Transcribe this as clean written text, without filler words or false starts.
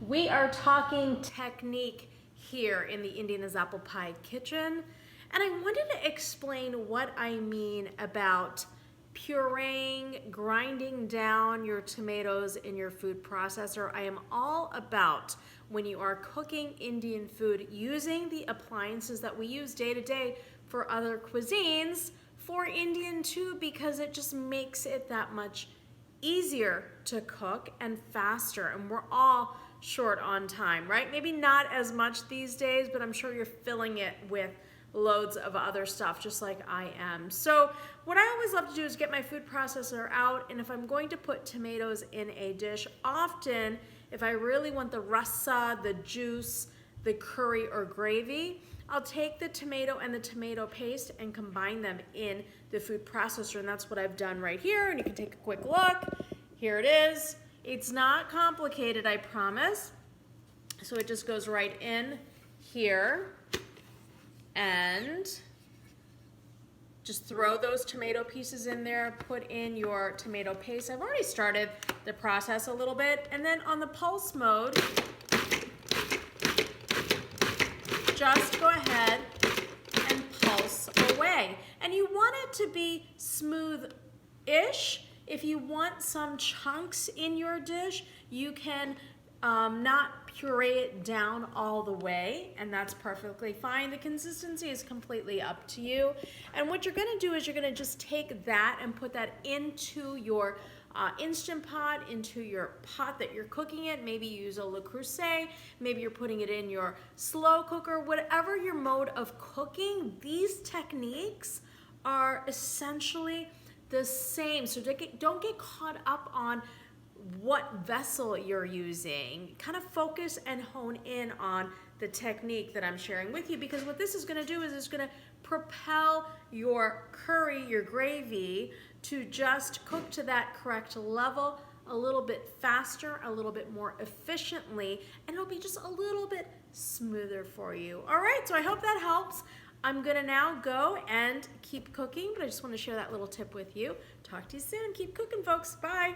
We are talking technique here in the Indiana's Apple Pie Kitchen, and I wanted to explain what I mean about pureeing, grinding down your tomatoes in your food processor. I am all about when you are cooking Indian food using the appliances that we use day to day for other cuisines for Indian too, because it just makes it that much easier to cook and faster, and we're all short on time, right? Maybe not as much these days, but I'm sure you're filling it with loads of other stuff just like I am. So what I always love to do is get my food processor out, and if I'm going to put tomatoes in a dish, often if I really want the rasa, the juice, the curry or gravy, I'll take the tomato and the tomato paste and combine them in the food processor, and that's what I've done right here, and you can take a quick look. Here it is. It's not complicated, I promise. So it just goes right in here, and just throw those tomato pieces in there, put in your tomato paste. I've already started the process a little bit, and then on the pulse mode, just go ahead and pulse away. And you want it to be smooth-ish. If you want some chunks in your dish, you can not puree it down all the way, and that's perfectly fine. The consistency is completely up to you. And what you're gonna do is you're gonna just take that and put that into your Instant Pot, into your pot that you're cooking it. Maybe you use a Le Creuset, maybe you're putting it in your slow cooker, whatever your mode of cooking, these techniques are essentially the same. So don't get caught up on what vessel you're using. Kind of focus and hone in on the technique that I'm sharing with you, because what this is gonna do is it's gonna propel your curry, your gravy, to just cook to that correct level a little bit faster, a little bit more efficiently, and it'll be just a little bit smoother for you. All right, so I hope that helps. I'm gonna now go and keep cooking, but I just wanna share that little tip with you. Talk to you soon. Keep cooking, folks. Bye.